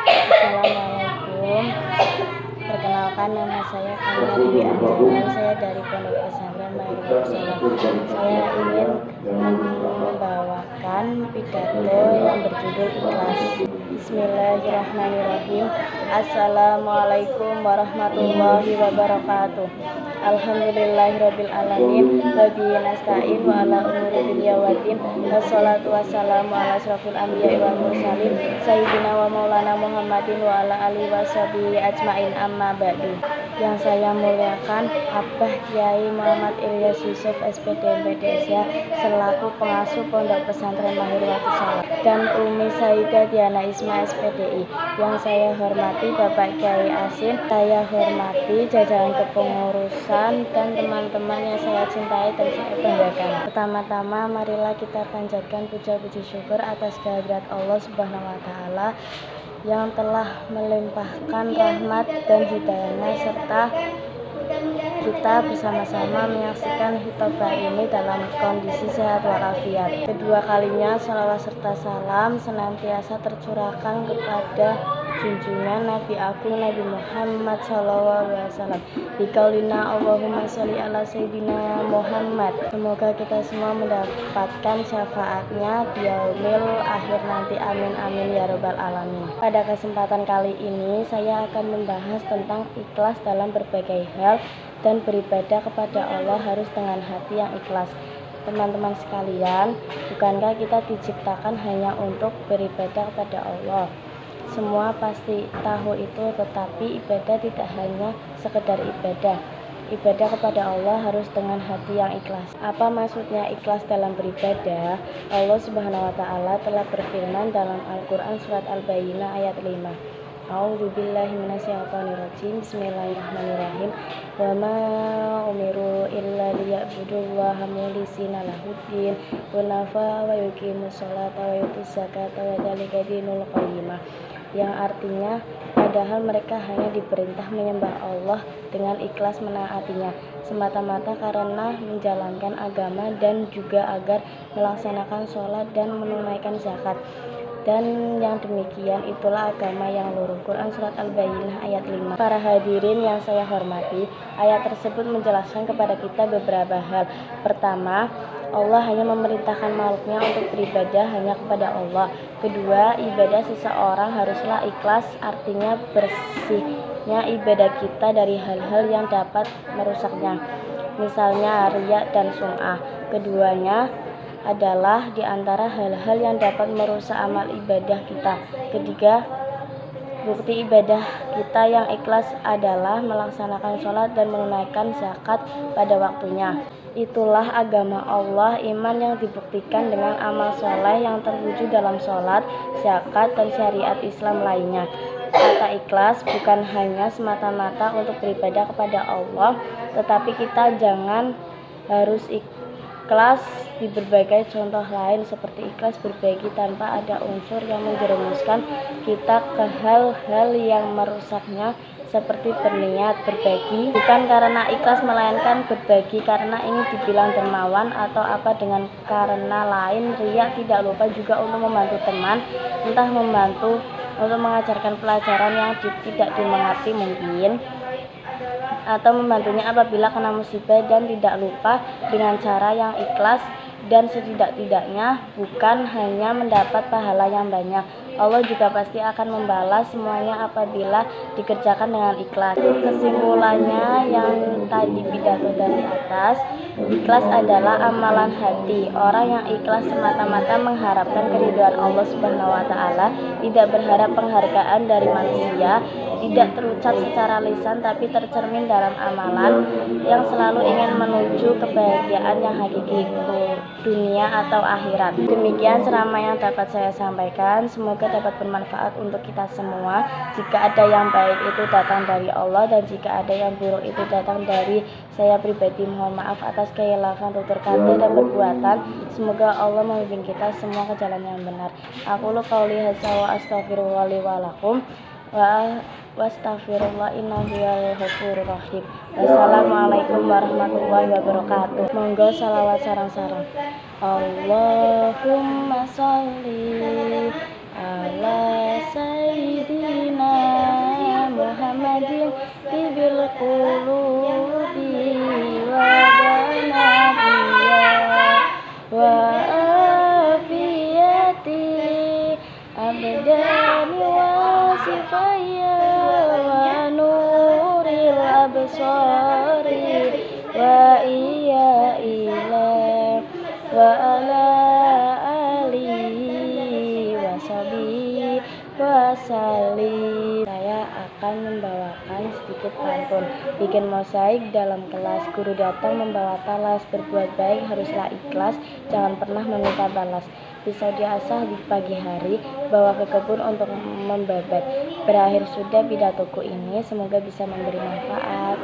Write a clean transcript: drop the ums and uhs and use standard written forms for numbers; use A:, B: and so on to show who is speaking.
A: Assalamualaikum. Perkenalkan, nama saya Kamila Dwi Anjani. Saya dari Pondok Pesantren Mairul Salam. Saya ingin membawakan pidato yang berjudul Ikhlas. Bismillahirrahmanirrahim. Assalamualaikum warahmatullahi wabarakatuh. Alhamdulillahirabbil alamin wa bihi nasta'in wa ala umuri dunya waddin. Wassalatu wassalamu ala asrofil anbiya'i wal mursalin sayyidina wa maulana Muhammadin wa ala alihi washabihi ajmain, amma ba'du. Yang saya muliakan Abah Kiai Muhammad Ilyas Yusuf SPD MPDSya selaku pengasuh Pondok Pesantren Mairul Salam, dan Umi Sayyidah Diana Isma SPDI. Yang saya hormati Bapak Kiai Asin, saya hormati jajaran kepengurusan dan teman-teman yang saya cintai dan saya banggakan. Pertama-tama marilah kita panjatkan puja-puji syukur atas kehadirat Allah Subhanahu wa Ta'ala yang telah melimpahkan rahmat dan hidayahnya, serta kita bersama-sama menyaksikan hitobah ini dalam kondisi sehat walafiat. Kedua kalinya shalawat serta salam senantiasa tercurahkan kepada junjungan Nabi Agung Nabi Muhammad SAW. Bikaulina Allahumma sholli ala Sayyidina Muhammad. Semoga kita semua mendapatkan syafaatnya di yaumil akhir nanti, amin amin ya robbal alamin. Pada kesempatan kali ini saya akan membahas tentang ikhlas dalam berbagai hal, dan beribadah kepada Allah harus dengan hati yang ikhlas. Teman-teman sekalian, bukankah kita diciptakan hanya untuk beribadah kepada Allah? Semua pasti tahu itu, tetapi ibadah tidak hanya sekedar ibadah. Ibadah kepada Allah harus dengan hati yang ikhlas. Apa maksudnya ikhlas dalam beribadah? Allah Subhanahu wa Ta'ala telah berfirman dalam Al-Quran surat Al-Bayyinah ayat 5. A'udzubillahi minasyaitonirrajim. Bismillahirrahmanirrahim. Wa ma umiru illa liya'budullaha mukhlishina lahuddin hunafa wa yuqimus sholata wa yutuz zakata wa dzalika dinul qayyimah. Yang artinya, padahal mereka hanya diperintah menyembah Allah dengan ikhlas menaatinya semata-mata karena menjalankan agama, dan juga agar melaksanakan sholat dan menunaikan zakat. Dan yang demikian itulah agama yang lurus. Quran surat Al-Bayyinah ayat 5. Para hadirin yang saya hormati, ayat tersebut menjelaskan kepada kita beberapa hal. Pertama, Allah hanya memerintahkan makhluknya untuk beribadah hanya kepada Allah. Kedua, ibadah seseorang haruslah ikhlas, artinya bersihnya ibadah kita dari hal-hal yang dapat merusaknya, misalnya riya dan sum'ah. Keduanya adalah di antara hal-hal yang dapat merusak amal ibadah kita. Ketiga, bukti ibadah kita yang ikhlas adalah melaksanakan sholat dan menunaikan zakat pada waktunya. Itulah agama Allah, iman yang dibuktikan dengan amal soleh yang terwujud dalam sholat, zakat, dan syariat Islam lainnya. Kata ikhlas bukan hanya semata-mata untuk beribadah kepada Allah, tetapi kita jangan harus ikhlas di berbagai contoh lain, seperti ikhlas berbagi tanpa ada unsur yang menjerumuskan kita ke hal-hal yang merusaknya, seperti berniat berbagi bukan karena ikhlas melainkan berbagi karena ingin dibilang dermawan atau apa dengan karena lain, riya. Tidak lupa juga untuk membantu teman, entah membantu untuk mengajarkan pelajaran yang tidak dimengerti mungkin, atau membantunya apabila kena musibah, dan tidak lupa dengan cara yang ikhlas, dan setidak-tidaknya bukan hanya mendapat pahala yang banyak, Allah juga pasti akan membalas semuanya apabila dikerjakan dengan ikhlas. Kesimpulannya yang tadi pidato dari atas, ikhlas adalah amalan hati. Orang yang ikhlas semata-mata mengharapkan keridhaan Allah Subhanahu wa Ta'ala, tidak berharap penghargaan dari manusia, tidak terucap secara lisan tapi tercermin dalam amalan, yang selalu ingin menuju kebahagiaan yang hakiki, dunia atau akhirat. Demikian ceramah yang dapat saya sampaikan, semoga dapat bermanfaat untuk kita semua. Jika ada yang baik itu datang dari Allah, dan jika ada yang buruk itu datang dari saya pribadi. Mohon maaf atas kekhilafan tutur kata dan perbuatan. Semoga Allah membimbing kita semua ke jalan yang benar. Aku qauli hadza wa astaghfirullah li wa lakum wa wastaghfirullah innahu huwal ghafurur rahim. Wassalamualaikum warahmatullahi wabarakatuh. Monggo salawat sarang-sarang. Allahumma sholli ala sayyidina qulubi wa danabiyya wa afiyati abdani wa sifaya wa nuril absari wa iya ila wa ala alihi wa sahbihi wa sallim. Saya akan membawakan sedikit pantun. Bikin mosaik dalam kelas, guru datang membawa talas. Berbuat baik haruslah ikhlas, jangan pernah meminta balas. Pisau diasah di pagi hari, bawa ke kebun untuk membabat. Berakhir sudah pidatoku ini, semoga bisa memberi manfaat.